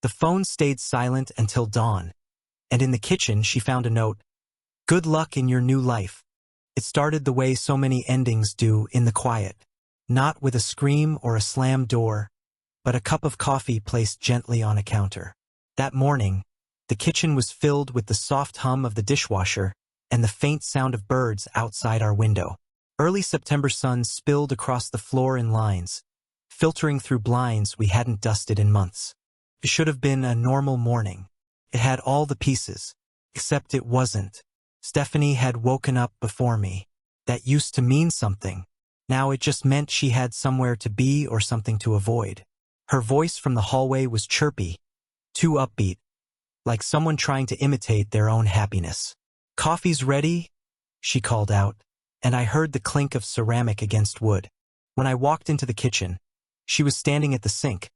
The phone stayed silent until dawn, and in the kitchen she found a note. "Good luck in your new life." It started the way so many endings do, in the quiet. Not with a scream or a slammed door, but a cup of coffee placed gently on a counter. That morning, the kitchen was filled with the soft hum of the dishwasher and the faint sound of birds outside our window. Early September sun spilled across the floor in lines, filtering through blinds we hadn't dusted in months. It should have been a normal morning. It had all the pieces, except it wasn't. Stephanie had woken up before me. That used to mean something. Now it just meant she had somewhere to be or something to avoid. Her voice from the hallway was chirpy, too upbeat, like someone trying to imitate their own happiness. "Coffee's ready," she called out, and I heard the clink of ceramic against wood. When I walked into the kitchen, she was standing at the sink,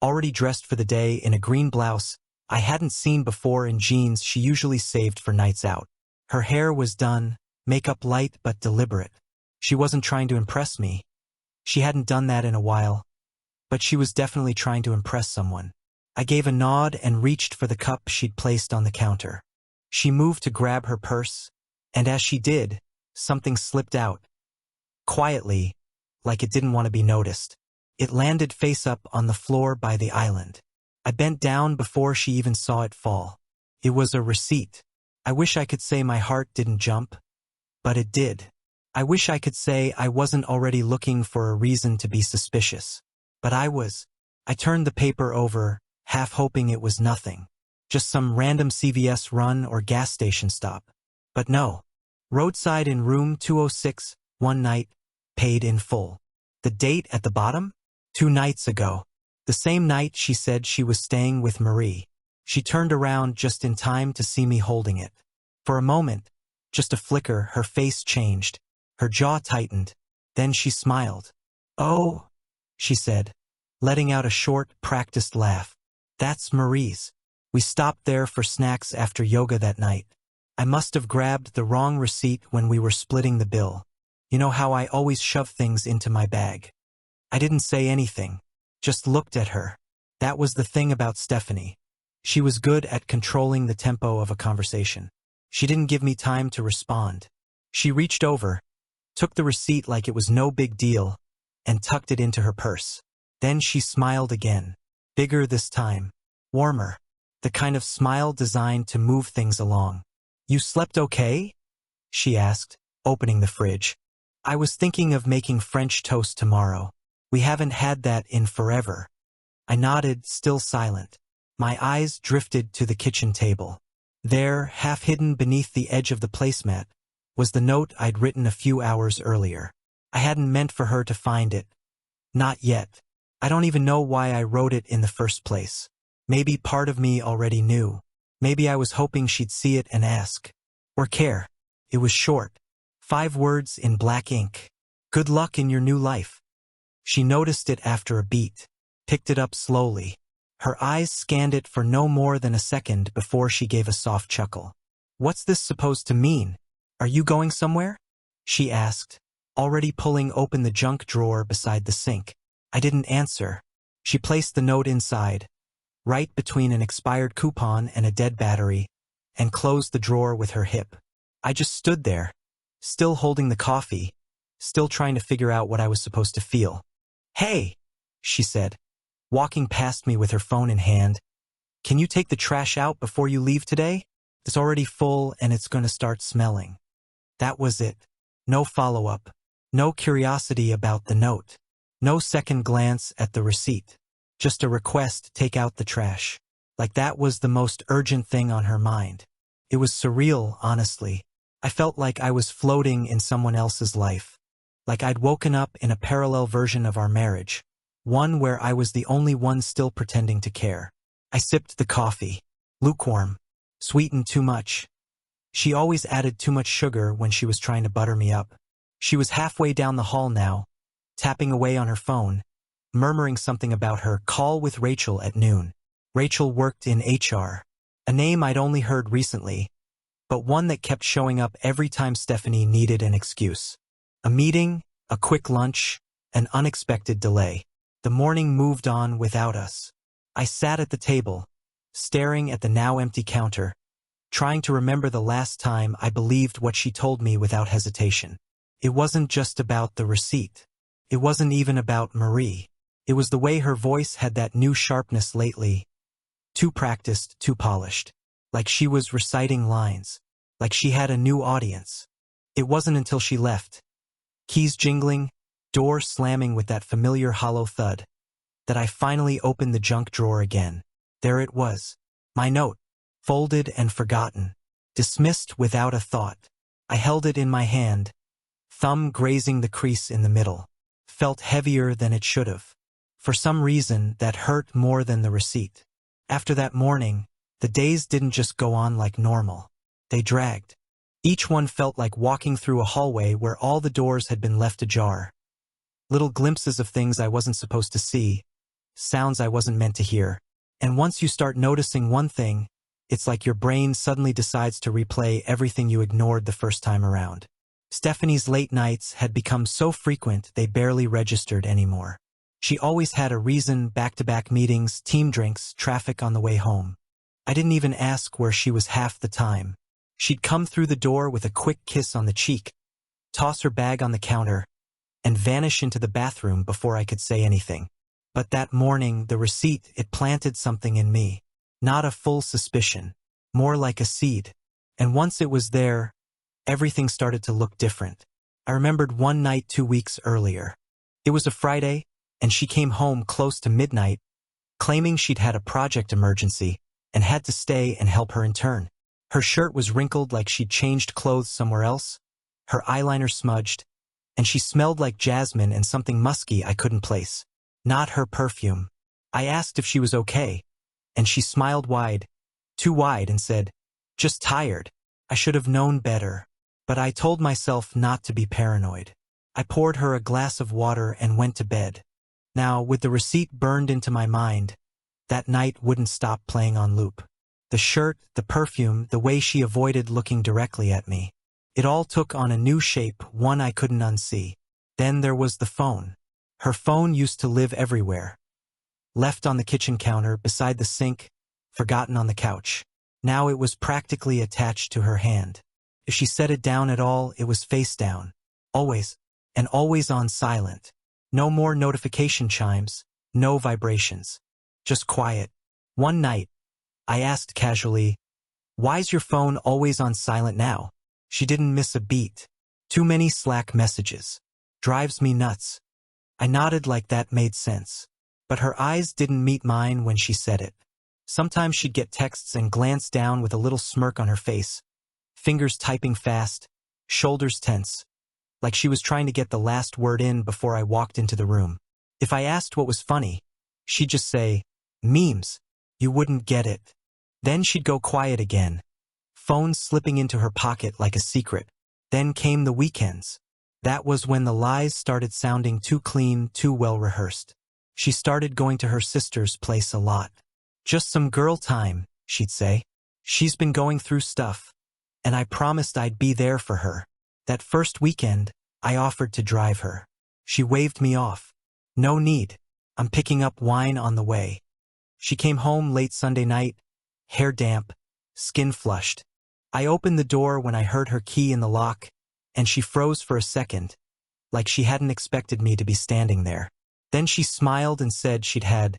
already dressed for the day in a green blouse I hadn't seen before and jeans she usually saved for nights out. Her hair was done, makeup light but deliberate. She wasn't trying to impress me. She hadn't done that in a while, but she was definitely trying to impress someone. I gave a nod and reached for the cup she'd placed on the counter. She moved to grab her purse, and as she did, something slipped out. Quietly, like it didn't want to be noticed. It landed face up on the floor by the island. I bent down before she even saw it fall. It was a receipt. I wish I could say my heart didn't jump, but it did. I wish I could say I wasn't already looking for a reason to be suspicious. But I was. I turned the paper over, half hoping it was nothing. Just some random CVS run or gas station stop. But no. Roadside in room 206, one night, paid in full. The date at the bottom? 2 nights ago. The same night she said she was staying with Marie. She turned around just in time to see me holding it. For a moment, just a flicker, her face changed. Her jaw tightened. Then she smiled. "Oh," she said, letting out a short, practiced laugh. "That's Marie's. We stopped there for snacks after yoga that night. I must have grabbed the wrong receipt when we were splitting the bill. You know how I always shove things into my bag." I didn't say anything, just looked at her. That was the thing about Stephanie. She was good at controlling the tempo of a conversation. She didn't give me time to respond. She reached over, took the receipt like it was no big deal, and tucked it into her purse. Then she smiled again. Bigger this time. Warmer. The kind of smile designed to move things along. "You slept okay?" she asked, opening the fridge. "I was thinking of making French toast tomorrow. We haven't had that in forever." I nodded, still silent. My eyes drifted to the kitchen table. There, half hidden beneath the edge of the placemat, was the note I'd written a few hours earlier. I hadn't meant for her to find it. Not yet. I don't even know why I wrote it in the first place. Maybe part of me already knew. Maybe I was hoping she'd see it and ask. Or care. It was short. 5 words in black ink. "Good luck in your new life." She noticed it after a beat, picked it up slowly. Her eyes scanned it for no more than a second before she gave a soft chuckle. "What's this supposed to mean? Are you going somewhere?" she asked, already pulling open the junk drawer beside the sink. I didn't answer. She placed the note inside, right between an expired coupon and a dead battery, and closed the drawer with her hip. I just stood there, still holding the coffee, still trying to figure out what I was supposed to feel. "Hey," she said, walking past me with her phone in hand. "Can you take the trash out before you leave today? It's already full and it's going to start smelling." That was it. No follow-up. No curiosity about the note. No second glance at the receipt. Just a request to take out the trash. Like that was the most urgent thing on her mind. It was surreal, honestly. I felt like I was floating in someone else's life. Like I'd woken up in a parallel version of our marriage. One where I was the only one still pretending to care. I sipped the coffee. Lukewarm. Sweetened too much. She always added too much sugar when she was trying to butter me up. She was halfway down the hall now, tapping away on her phone, murmuring something about her call with Rachel at noon. Rachel worked in HR. A name I'd only heard recently, but one that kept showing up every time Stephanie needed an excuse. A meeting, a quick lunch, an unexpected delay. The morning moved on without us. I sat at the table, staring at the now empty counter, trying to remember the last time I believed what she told me without hesitation. It wasn't just about the receipt. It wasn't even about Marie. It was the way her voice had that new sharpness lately. Too practiced, too polished. Like she was reciting lines. Like she had a new audience. It wasn't until she left, keys jingling, door slamming with that familiar hollow thud, that I finally opened the junk drawer again. There it was. My note. Folded and forgotten. Dismissed without a thought. I held it in my hand, thumb grazing the crease in the middle. Felt heavier than it should have. For some reason, that hurt more than the receipt. After that morning, the days didn't just go on like normal. They dragged. Each one felt like walking through a hallway where all the doors had been left ajar. Little glimpses of things I wasn't supposed to see, sounds I wasn't meant to hear. And once you start noticing one thing, it's like your brain suddenly decides to replay everything you ignored the first time around. Stephanie's late nights had become so frequent they barely registered anymore. She always had a reason, back-to-back meetings, team drinks, traffic on the way home. I didn't even ask where she was half the time. She'd come through the door with a quick kiss on the cheek, toss her bag on the counter, and vanish into the bathroom before I could say anything. But that morning, the receipt, it planted something in me. Not a full suspicion, more like a seed. And once it was there, everything started to look different. I remembered one night 2 weeks earlier. It was a Friday, and she came home close to midnight, claiming she'd had a project emergency and had to stay and help her intern. Her shirt was wrinkled like she'd changed clothes somewhere else, her eyeliner smudged, and she smelled like jasmine and something musky I couldn't place. Not her perfume. I asked if she was okay, and she smiled wide, too wide, and said, "Just tired. I should have known better." But I told myself not to be paranoid. I poured her a glass of water and went to bed. Now, with the receipt burned into my mind, that night wouldn't stop playing on loop. The shirt, the perfume, the way she avoided looking directly at me. It all took on a new shape, one I couldn't unsee. Then there was the phone. Her phone used to live everywhere. Left on the kitchen counter, beside the sink, forgotten on the couch. Now it was practically attached to her hand. If she set it down at all, it was face down. Always, and always on silent. No more notification chimes, no vibrations. Just quiet. One night, I asked casually, "Why's your phone always on silent now?" She didn't miss a beat. "Too many Slack messages. Drives me nuts." I nodded like that made sense. But her eyes didn't meet mine when she said it. Sometimes she'd get texts and glance down with a little smirk on her face, fingers typing fast, shoulders tense, like she was trying to get the last word in before I walked into the room. If I asked what was funny, she'd just say, "Memes. You wouldn't get it." Then she'd go quiet again, phone slipping into her pocket like a secret. Then came the weekends. That was when the lies started sounding too clean, too well rehearsed. She started going to her sister's place a lot. "Just some girl time," she'd say. "She's been going through stuff." And I promised I'd be there for her. That first weekend, I offered to drive her. She waved me off. "No need. I'm picking up wine on the way." She came home late Sunday night, hair damp, skin flushed. I opened the door when I heard her key in the lock, and she froze for a second, like she hadn't expected me to be standing there. Then she smiled and said she'd had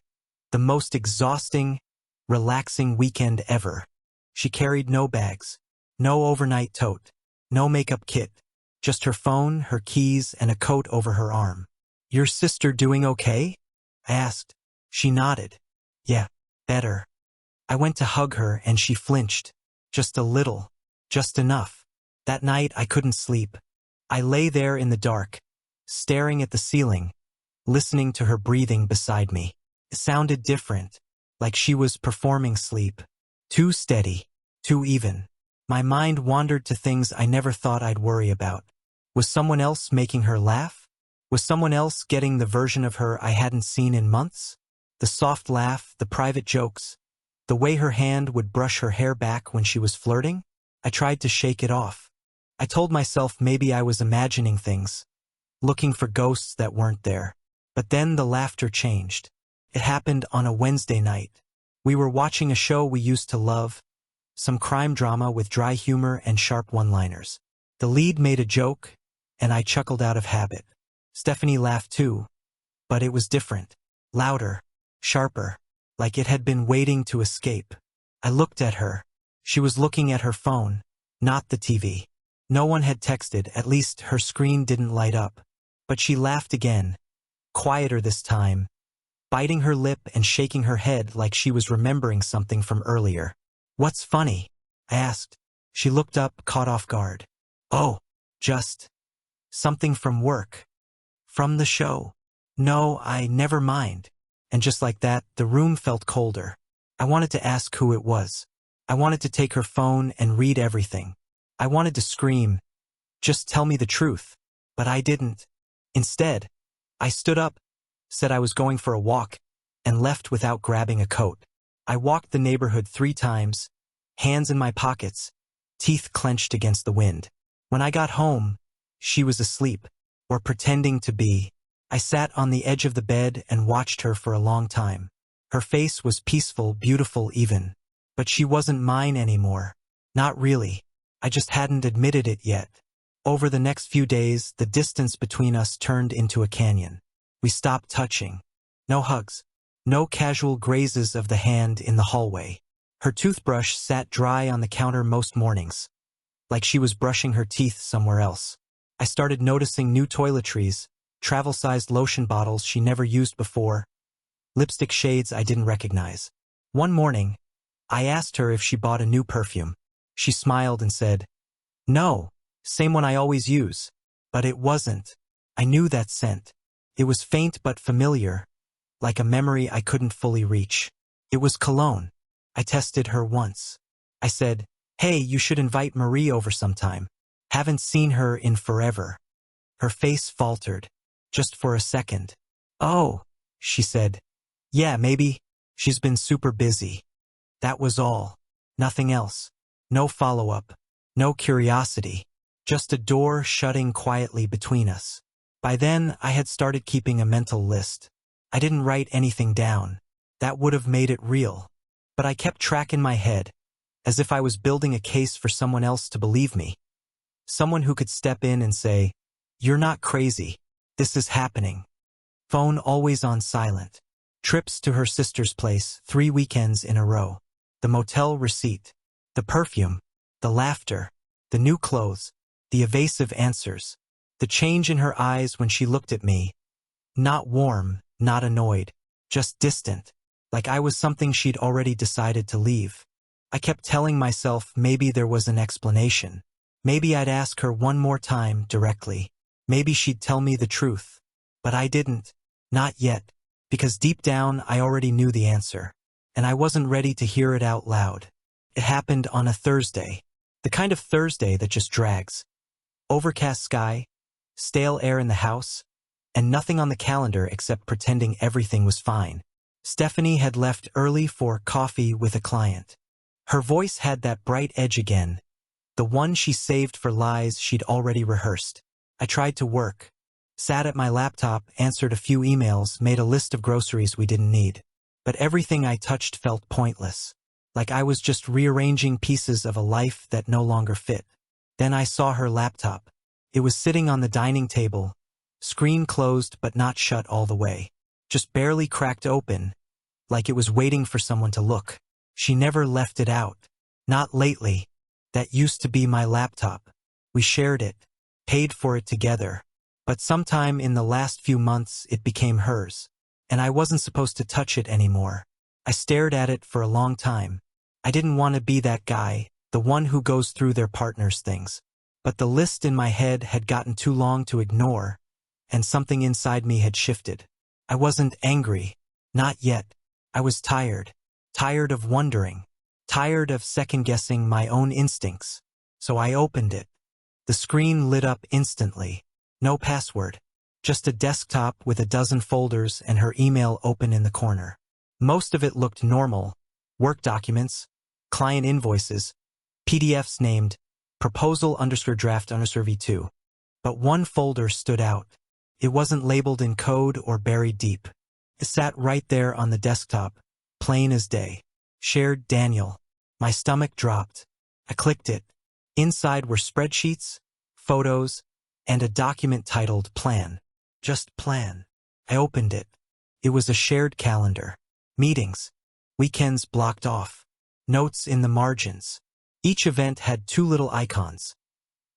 the most exhausting, relaxing weekend ever. She carried no bags, no overnight tote, no makeup kit, just her phone, her keys, and a coat over her arm. "Your sister doing okay?" I asked. She nodded. "Yeah, better." I went to hug her and she flinched. Just a little. Just enough. That night I couldn't sleep. I lay there in the dark, staring at the ceiling, listening to her breathing beside me. It sounded different, like she was performing sleep. Too steady, too even. My mind wandered to things I never thought I'd worry about. Was someone else making her laugh? Was someone else getting the version of her I hadn't seen in months? The soft laugh, the private jokes, the way her hand would brush her hair back when she was flirting? I tried to shake it off. I told myself maybe I was imagining things, looking for ghosts that weren't there. But then the laughter changed. It happened on a Wednesday night. We were watching a show we used to love, some crime drama with dry humor and sharp one-liners. The lead made a joke, and I chuckled out of habit. Stephanie laughed too, but it was different. Louder, sharper, like it had been waiting to escape. I looked at her. She was looking at her phone, not the TV. No one had texted, at least her screen didn't light up. But she laughed again, quieter this time, biting her lip and shaking her head like she was remembering something from earlier. "What's funny?" I asked. She looked up, caught off guard. "Oh, just something from work. From the show." "No, I never mind." And just like that, the room felt colder. I wanted to ask who it was. I wanted to take her phone and read everything. I wanted to scream, "Just tell me the truth." But I didn't. Instead, I stood up, said I was going for a walk, and left without grabbing a coat. I walked the neighborhood 3 times, hands in my pockets, teeth clenched against the wind. When I got home, she was asleep, or pretending to be. I sat on the edge of the bed and watched her for a long time. Her face was peaceful, beautiful even. But she wasn't mine anymore. Not really. I just hadn't admitted it yet. Over the next few days, the distance between us turned into a canyon. We stopped touching. No hugs. No casual grazes of the hand in the hallway. Her toothbrush sat dry on the counter most mornings, like she was brushing her teeth somewhere else. I started noticing new toiletries, travel-sized lotion bottles she never used before, lipstick shades I didn't recognize. One morning, I asked her if she bought a new perfume. She smiled and said, "No, same one I always use." But it wasn't. I knew that scent. It was faint but familiar, like a memory I couldn't fully reach. It was cologne. I tested her once. I said, "Hey, you should invite Marie over sometime. Haven't seen her in forever." Her face faltered, just for a second. "Oh," she said. "Yeah, maybe. She's been super busy." That was all. Nothing else. No follow-up. No curiosity. Just a door shutting quietly between us. By then, I had started keeping a mental list. I didn't write anything down. That would have made it real. But I kept track in my head, as if I was building a case for someone else to believe me. Someone who could step in and say, "You're not crazy. This is happening." Phone always on silent. Trips to her sister's place 3 weekends in a row. The motel receipt. The perfume. The laughter. The new clothes. The evasive answers. The change in her eyes when she looked at me. Not warm, not annoyed. Just distant. Like I was something she'd already decided to leave. I kept telling myself maybe there was an explanation. Maybe I'd ask her one more time directly. Maybe she'd tell me the truth. But I didn't. Not yet. Because deep down I already knew the answer. And I wasn't ready to hear it out loud. It happened on a Thursday. The kind of Thursday that just drags. Overcast sky, stale air in the house, and nothing on the calendar except pretending everything was fine. Stephanie had left early for coffee with a client. Her voice had that bright edge again, the one she saved for lies she'd already rehearsed. I tried to work, sat at my laptop, answered a few emails, made a list of groceries we didn't need. But everything I touched felt pointless, like I was just rearranging pieces of a life that no longer fit. Then I saw her laptop. It was sitting on the dining table, screen closed but not shut all the way, just barely cracked open, like it was waiting for someone to look. She never left it out. Not lately. That used to be my laptop. We shared it, paid for it together. But sometime in the last few months it became hers. And I wasn't supposed to touch it anymore. I stared at it for a long time. I didn't want to be that guy, the one who goes through their partner's things. But the list in my head had gotten too long to ignore, and something inside me had shifted. I wasn't angry. Not yet. I was tired. Tired of wondering. Tired of second-guessing my own instincts. So I opened it. The screen lit up instantly. No password. Just a desktop with a dozen folders and her email open in the corner. Most of it looked normal. Work documents, client invoices, PDFs named proposal_draft_v2. But one folder stood out. It wasn't labeled in code or buried deep. It sat right there on the desktop, plain as day. Shared Daniel. My stomach dropped. I clicked it. Inside were spreadsheets, photos, and a document titled Plan. Just Plan. I opened it. It was a shared calendar. Meetings. Weekends blocked off. Notes in the margins. Each event had two little icons.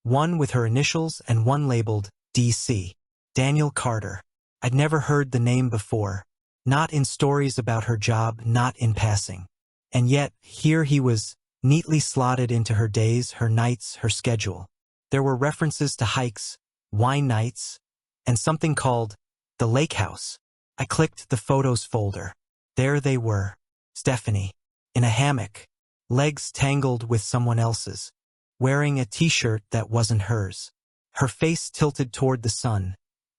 One with her initials and one labeled DC. Daniel Carter. I'd never heard the name before. Not in stories about her job, not in passing. And yet, here he was, neatly slotted into her days, her nights, her schedule. There were references to hikes, wine nights, and something called the lake house. I clicked the photos folder. There they were. Stephanie, in a hammock, legs tangled with someone else's, wearing a t-shirt that wasn't hers. Her face tilted toward the sun,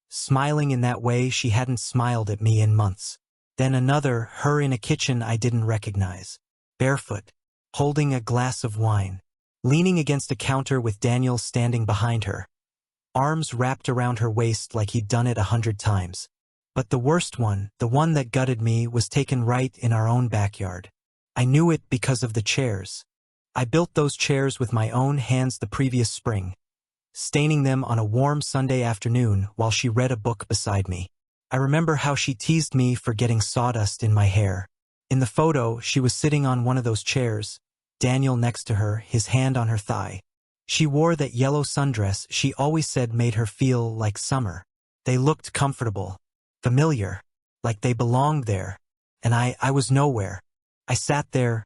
smiling in that way she hadn't smiled at me in months. Then another, her in a kitchen I didn't recognize. Barefoot, holding a glass of wine, leaning against a counter with Daniel standing behind her. Arms wrapped around her waist like he'd done it 100 times. But the worst one, the one that gutted me, was taken right in our own backyard. I knew it because of the chairs. I built those chairs with my own hands the previous spring, staining them on a warm Sunday afternoon while she read a book beside me. I remember how she teased me for getting sawdust in my hair. In the photo, she was sitting on one of those chairs, Daniel next to her, his hand on her thigh. She wore that yellow sundress she always said made her feel like summer. They looked comfortable, familiar, like they belonged there, and I was nowhere. I sat there,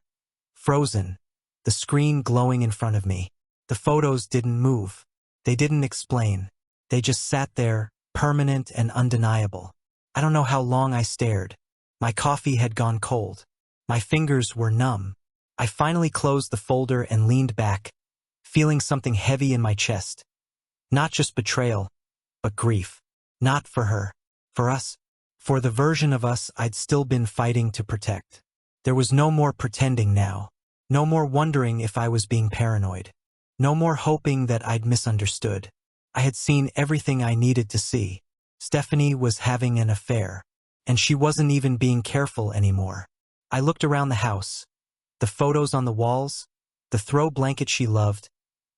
frozen, the screen glowing in front of me. The photos didn't move. They didn't explain. They just sat there, permanent and undeniable. I don't know how long I stared. My coffee had gone cold. My fingers were numb. I finally closed the folder and leaned back, feeling something heavy in my chest. Not just betrayal, but grief. Not for her. For us. For the version of us I'd still been fighting to protect. There was no more pretending now. No more wondering if I was being paranoid. No more hoping that I'd misunderstood. I had seen everything I needed to see. Stephanie was having an affair. And she wasn't even being careful anymore. I looked around the house. The photos on the walls, the throw blanket she loved,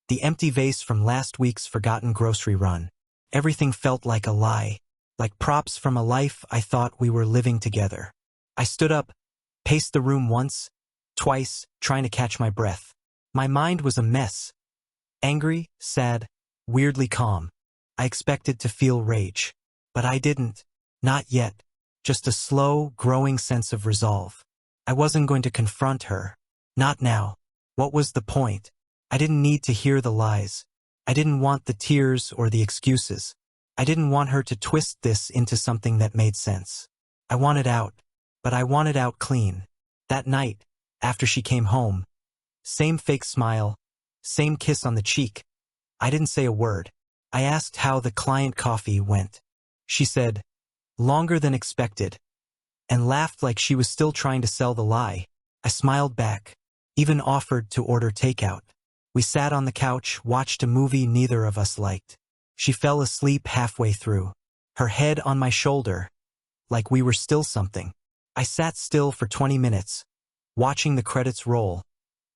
the empty vase from last week's forgotten grocery run. Everything felt like a lie, like props from a life I thought we were living together. I stood up, paced the room once, twice, trying to catch my breath. My mind was a mess. Angry, sad, weirdly calm. I expected to feel rage. But I didn't. Not yet. Just a slow, growing sense of resolve. I wasn't going to confront her. Not now. What was the point? I didn't need to hear the lies. I didn't want the tears or the excuses. I didn't want her to twist this into something that made sense. I wanted out. But I wanted out clean. That night, after she came home, same fake smile, same kiss on the cheek. I didn't say a word. I asked how the client coffee went. She said, longer than expected, and laughed like she was still trying to sell the lie. I smiled back, even offered to order takeout. We sat on the couch, watched a movie neither of us liked. She fell asleep halfway through, her head on my shoulder, like we were still something. I sat still for 20 minutes, watching the credits roll,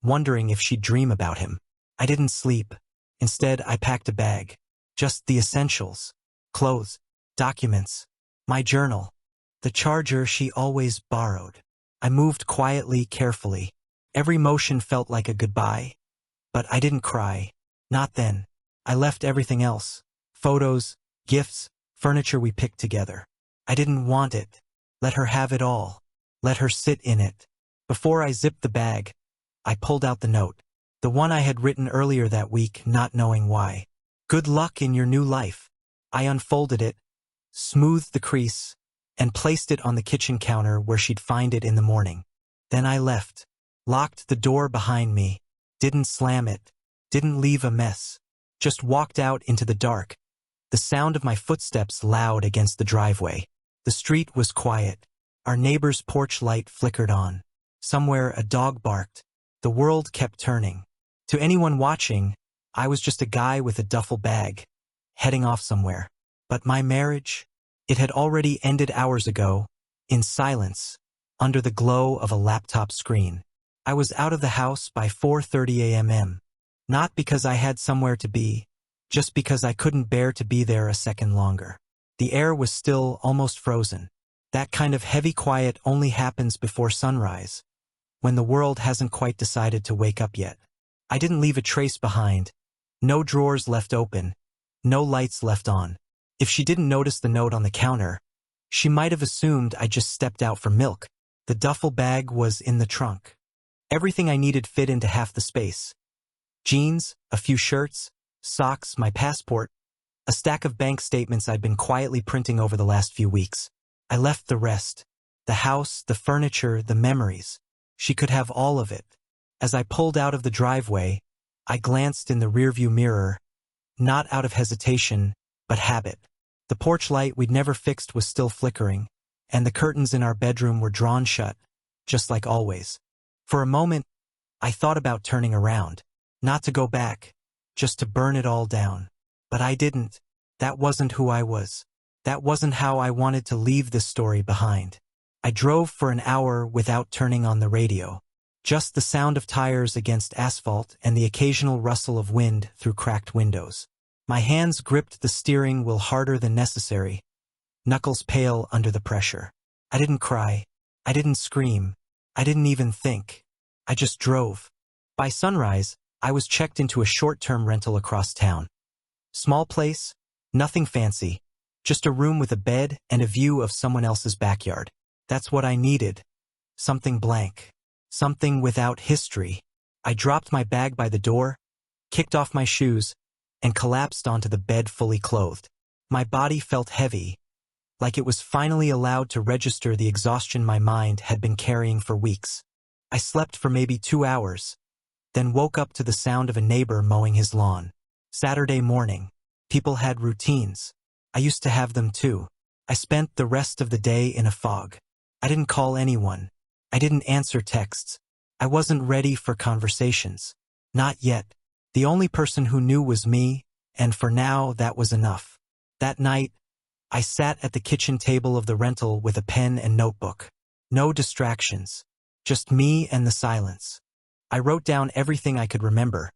wondering if she'd dream about him. I didn't sleep. Instead, I packed a bag. Just the essentials. Clothes, documents, my journal, the charger she always borrowed. I moved quietly, carefully. Every motion felt like a goodbye. But I didn't cry. Not then. I left everything else. Photos, gifts, furniture we picked together. I didn't want it. Let her have it all. Let her sit in it. Before I zipped the bag, I pulled out the note. The one I had written earlier that week, not knowing why. Good luck in your new life. I unfolded it, smoothed the crease, and placed it on the kitchen counter where she'd find it in the morning. Then I left, locked the door behind me, didn't slam it, didn't leave a mess, just walked out into the dark, the sound of my footsteps loud against the driveway. The street was quiet. Our neighbor's porch light flickered on. Somewhere a dog barked. The world kept turning. To anyone watching, I was just a guy with a duffel bag, heading off somewhere. But my marriage? It had already ended hours ago, in silence, under the glow of a laptop screen. I was out of the house by 4:30 a.m. Not because I had somewhere to be, just because I couldn't bear to be there a second longer. The air was still, almost frozen. That kind of heavy quiet only happens before sunrise, when the world hasn't quite decided to wake up yet. I didn't leave a trace behind. No drawers left open. No lights left on. If she didn't notice the note on the counter, she might have assumed I just stepped out for milk. The duffel bag was in the trunk. Everything I needed fit into half the space. Jeans, a few shirts, socks, my passport, a stack of bank statements I'd been quietly printing over the last few weeks. I left the rest. The house, the furniture, the memories. She could have all of it. As I pulled out of the driveway, I glanced in the rearview mirror, not out of hesitation, but habit. The porch light we'd never fixed was still flickering, and the curtains in our bedroom were drawn shut, just like always. For a moment, I thought about turning around, not to go back, just to burn it all down. But I didn't. That wasn't who I was. That wasn't how I wanted to leave this story behind. I drove for an hour without turning on the radio. Just the sound of tires against asphalt and the occasional rustle of wind through cracked windows. My hands gripped the steering wheel harder than necessary, knuckles pale under the pressure. I didn't cry. I didn't scream. I didn't even think. I just drove. By sunrise, I was checked into a short-term rental across town. Small place, nothing fancy, just a room with a bed and a view of someone else's backyard. That's what I needed. Something blank. Something without history. I dropped my bag by the door, kicked off my shoes, and collapsed onto the bed fully clothed. My body felt heavy, like it was finally allowed to register the exhaustion my mind had been carrying for weeks. I slept for maybe 2 hours, then woke up to the sound of a neighbor mowing his lawn. Saturday morning. People had routines. I used to have them too. I spent the rest of the day in a fog. I didn't call anyone. I didn't answer texts. I wasn't ready for conversations. Not yet. The only person who knew was me, and for now that was enough. That night, I sat at the kitchen table of the rental with a pen and notebook. No distractions. Just me and the silence. I wrote down everything I could remember.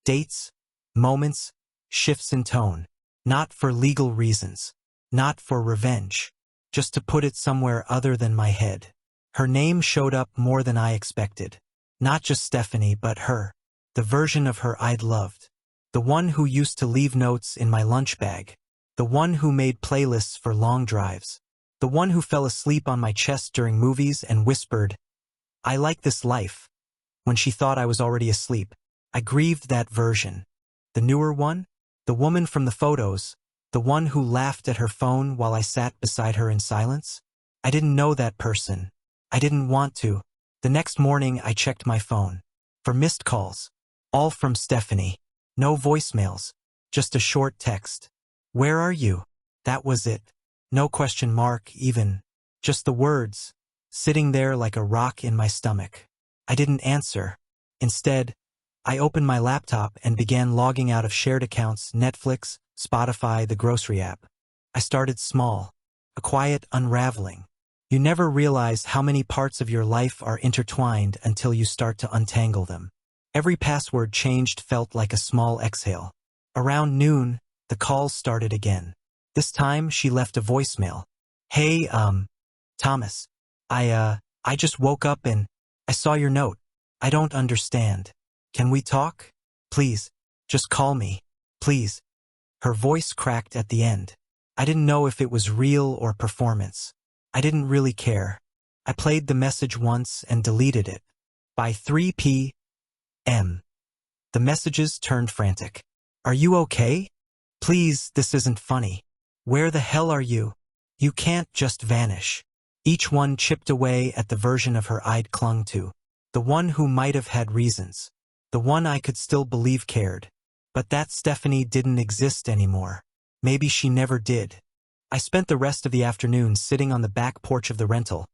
Dates, moments, shifts in tone. Not for legal reasons. Not for revenge. Just to put it somewhere other than my head. Her name showed up more than I expected. Not just Stephanie, but her. The version of her I'd loved. The one who used to leave notes in my lunch bag. The one who made playlists for long drives. The one who fell asleep on my chest during movies and whispered, "I like this life," when she thought I was already asleep. I grieved that version. The newer one? The woman from the photos. The one who laughed at her phone while I sat beside her in silence? I didn't know that person. I didn't want to. The next morning I checked my phone. For missed calls. All from Stephanie. No voicemails. Just a short text. "Where are you?" That was it. No question mark, even. Just the words, sitting there like a rock in my stomach. I didn't answer. Instead, I opened my laptop and began logging out of shared accounts, Netflix, Spotify, the grocery app. I started small. A quiet unraveling. You never realize how many parts of your life are intertwined until you start to untangle them. Every password changed felt like a small exhale. Around noon, the calls started again. This time, she left a voicemail. "Hey, Thomas. I just woke up and I saw your note. I don't understand. Can we talk? Please, just call me. Please." Her voice cracked at the end. I didn't know if it was real or performance. I didn't really care. I played the message once and deleted it. By 3 p.m., the messages turned frantic. "Are you okay? Please, this isn't funny. Where the hell are you? You can't just vanish." Each one chipped away at the version of her I'd clung to. The one who might have had reasons. The one I could still believe cared. But that Stephanie didn't exist anymore. Maybe she never did. I spent the rest of the afternoon sitting on the back porch of the rental,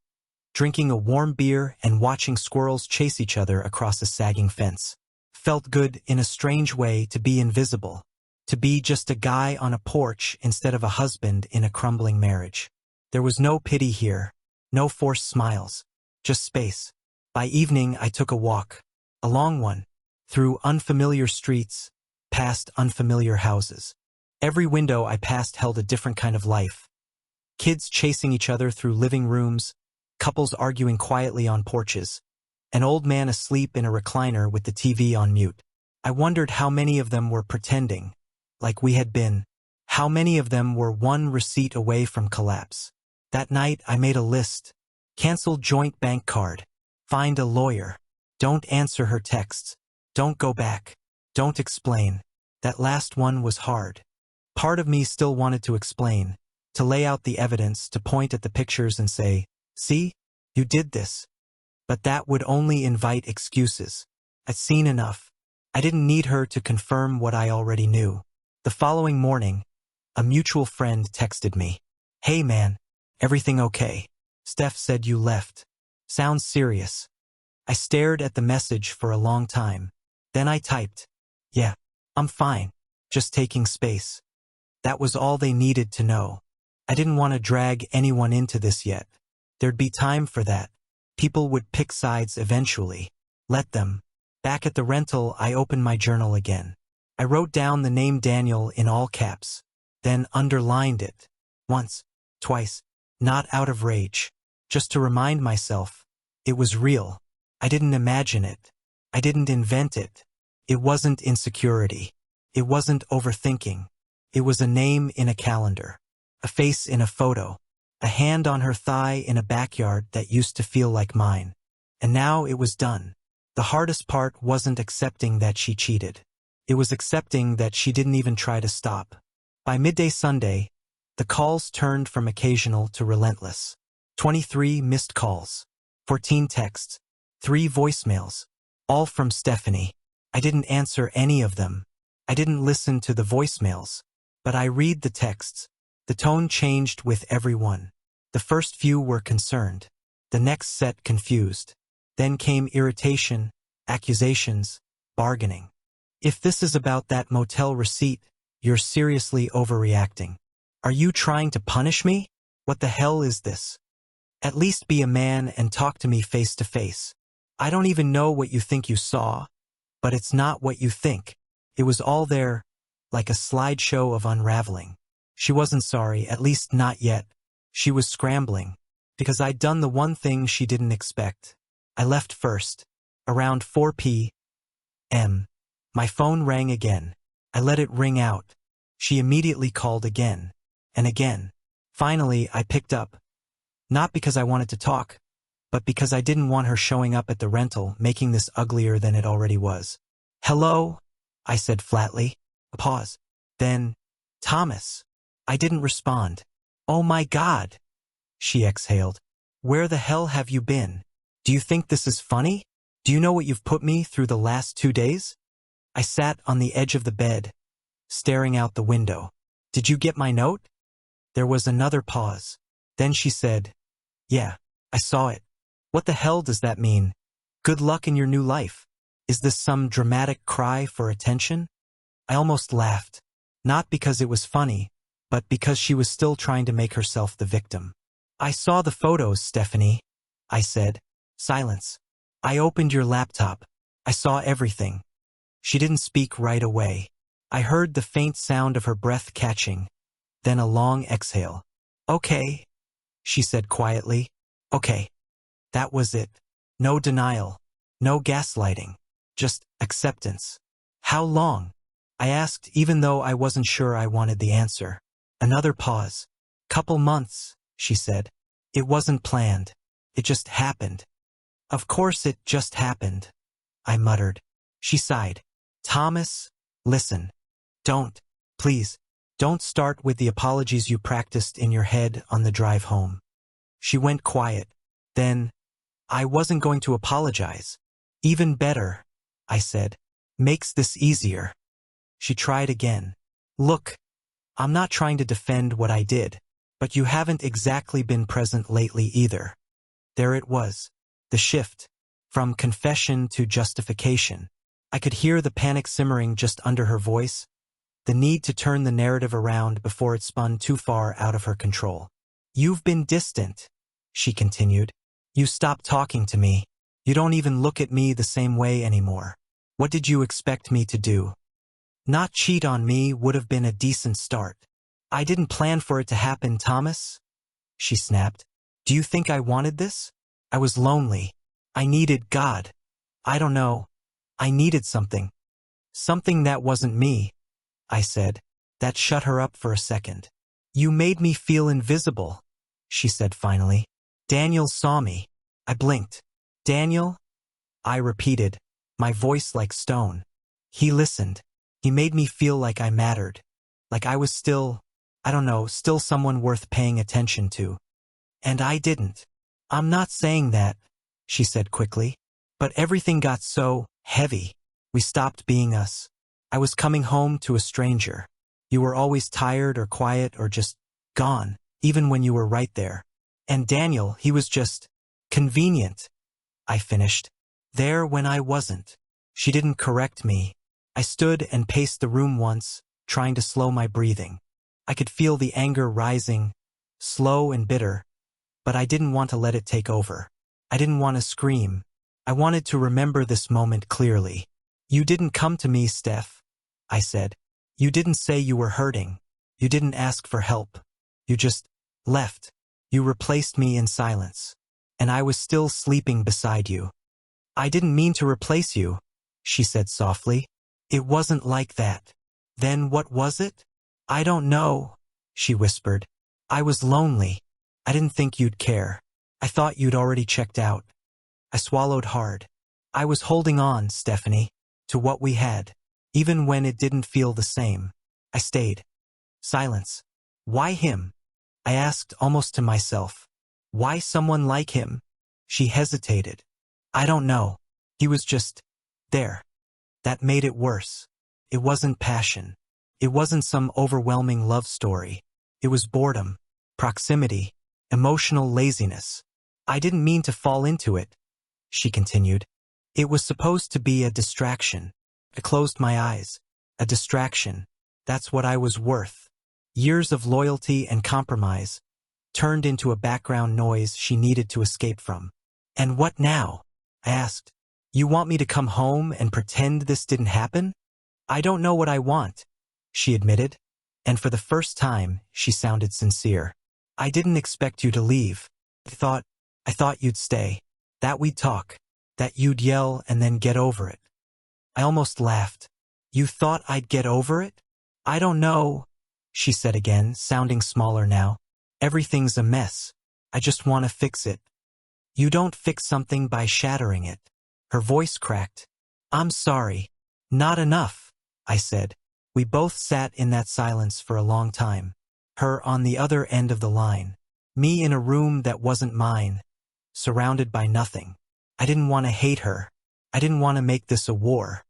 drinking a warm beer and watching squirrels chase each other across a sagging fence. Felt good in a strange way to be invisible. To be just a guy on a porch instead of a husband in a crumbling marriage. There was no pity here. No forced smiles. Just space. By evening, I took a walk, a long one, through unfamiliar streets, past unfamiliar houses. Every window I passed held a different kind of life. Kids chasing each other through living rooms, couples arguing quietly on porches, an old man asleep in a recliner with the TV on mute. I wondered how many of them were pretending, like we had been. How many of them were one receipt away from collapse. That night, I made a list. Cancel joint bank card. Find a lawyer. Don't answer her texts. Don't go back. Don't explain. That last one was hard. Part of me still wanted to explain, to lay out the evidence, to point at the pictures and say, "See? You did this." But that would only invite excuses. I'd seen enough. I didn't need her to confirm what I already knew. The following morning, a mutual friend texted me. "Hey man, everything okay? Steph said you left. Sounds serious." I stared at the message for a long time. Then I typed, "Yeah, I'm fine. Just taking space." That was all they needed to know. I didn't want to drag anyone into this yet. There'd be time for that. People would pick sides eventually. Let them. Back at the rental, I opened my journal again. I wrote down the name Daniel in all caps, then underlined it. Once, twice, not out of rage. Just to remind myself, it was real. I didn't imagine it. I didn't invent it. It wasn't insecurity. It wasn't overthinking. It was a name in a calendar, a face in a photo, a hand on her thigh in a backyard that used to feel like mine. And now it was done. The hardest part wasn't accepting that she cheated. It was accepting that she didn't even try to stop. By midday Sunday, the calls turned from occasional to relentless. 23 missed calls, 14 texts, 3 voicemails, all from Stephanie. I didn't answer any of them. I didn't listen to the voicemails, but I read the texts. The tone changed with every one. The first few were concerned. The next set confused. Then came irritation, accusations, bargaining. "If this is about that motel receipt, you're seriously overreacting. Are you trying to punish me? What the hell is this? At least be a man and talk to me face to face. I don't even know what you think you saw, but it's not what you think." It was all there, like a slideshow of unraveling. She wasn't sorry, at least not yet. She was scrambling, because I'd done the one thing she didn't expect. I left first, around 4 p.m. My phone rang again. I let it ring out. She immediately called again, and again. Finally, I picked up. Not because I wanted to talk, but because I didn't want her showing up at the rental, making this uglier than it already was. "Hello?" I said flatly. A pause. Then, "Thomas." I didn't respond. "Oh my God," she exhaled. "Where the hell have you been? Do you think this is funny? Do you know what you've put me through the last 2 days?" I sat on the edge of the bed, staring out the window. "Did you get my note?" There was another pause. Then she said, "Yeah, I saw it. What the hell does that mean? Good luck in your new life. Is this some dramatic cry for attention?" I almost laughed, not because it was funny, but because she was still trying to make herself the victim. "I saw the photos, Stephanie," I said. Silence. "I opened your laptop. I saw everything." She didn't speak right away. I heard the faint sound of her breath catching, then a long exhale. "Okay," she said quietly. "Okay." That was it. No denial. No gaslighting. Just acceptance. "How long?" I asked, even though I wasn't sure I wanted the answer. Another pause. "Couple months," she said. "It wasn't planned. It just happened." "Of course it just happened," I muttered. She sighed. "Thomas, listen. Please, don't start with the apologies you practiced in your head on the drive home." She went quiet. Then, "I wasn't going to apologize." "Even better," I said. "Makes this easier." She tried again. "Look, I'm not trying to defend what I did, but you haven't exactly been present lately either." There it was. The shift. From confession to justification. I could hear the panic simmering just under her voice, the need to turn the narrative around before it spun too far out of her control. "You've been distant," she continued. "You stopped talking to me. You don't even look at me the same way anymore. What did you expect me to do? Not cheat on me would have been a decent start. I didn't plan for it to happen, Thomas, she snapped. Do you think I wanted this? I was lonely. I needed God. I don't know. I needed something. Something that wasn't me, I said. That shut her up for a second. You made me feel invisible, she said finally. Daniel saw me. I blinked. Daniel? I repeated, my voice like stone. He listened. He made me feel like I mattered. Like I was still, I don't know, still someone worth paying attention to. And I didn't. I'm not saying that, she said quickly. But everything got so heavy. We stopped being us. I was coming home to a stranger. You were always tired or quiet or just gone, even when you were right there. And Daniel, he was just convenient, I finished. There when I wasn't. She didn't correct me. I stood and paced the room once, trying to slow my breathing. I could feel the anger rising, slow and bitter, but I didn't want to let it take over. I didn't want to scream. I wanted to remember this moment clearly. You didn't come to me, Steph, I said. You didn't say you were hurting. You didn't ask for help. You just left. You replaced me in silence. And I was still sleeping beside you. I didn't mean to replace you, she said softly. It wasn't like that. Then what was it? I don't know, she whispered. I was lonely. I didn't think you'd care. I thought you'd already checked out. I swallowed hard. I was holding on, Stephanie, to what we had. Even when it didn't feel the same. I stayed. Silence. Why him? I asked almost to myself. Why someone like him? She hesitated. I don't know. He was just there. That made it worse. It wasn't passion. It wasn't some overwhelming love story. It was boredom, proximity, emotional laziness. I didn't mean to fall into it, she continued. It was supposed to be a distraction. I closed my eyes. A distraction. That's what I was worth. Years of loyalty and compromise turned into a background noise she needed to escape from. And what now? I asked. You want me to come home and pretend this didn't happen? I don't know what I want, she admitted. And for the first time, she sounded sincere. I didn't expect you to leave. I thought you'd stay. That we'd talk. That you'd yell and then get over it. I almost laughed. You thought I'd get over it? I don't know, she said again, sounding smaller now. Everything's a mess. I just want to fix it. You don't fix something by shattering it. Her voice cracked. I'm sorry. Not enough, I said. We both sat in that silence for a long time. Her on the other end of the line. Me in a room that wasn't mine. Surrounded by nothing. I didn't want to hate her. I didn't want to make this a war.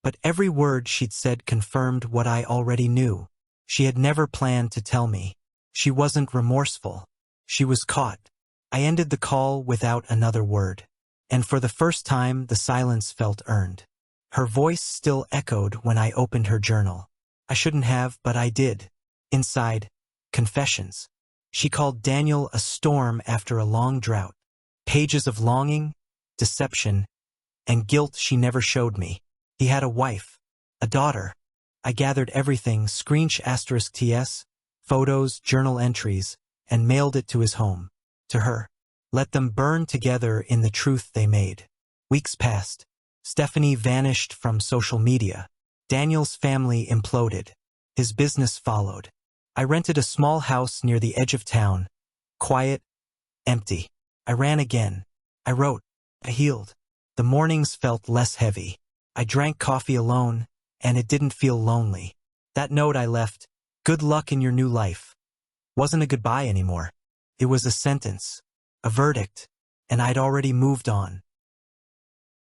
But every word she'd said confirmed what I already knew. She had never planned to tell me. She wasn't remorseful. She was caught. I ended the call without another word. And for the first time, the silence felt earned. Her voice still echoed when I opened her journal. I shouldn't have, but I did. Inside, confessions. She called Daniel a storm after a long drought. Pages of longing, deception, and guilt she never showed me. He had a wife, a daughter. I gathered everything, *TS, photos, journal entries, and mailed it to his home, to her. Let them burn together in the truth they made. Weeks passed. Stephanie vanished from social media. Daniel's family imploded. His business followed. I rented a small house near the edge of town. Quiet, empty. I ran again. I wrote. I healed. The mornings felt less heavy. I drank coffee alone, and it didn't feel lonely. That note I left, good luck in your new life, wasn't a goodbye anymore. It was a sentence, a verdict, and I'd already moved on.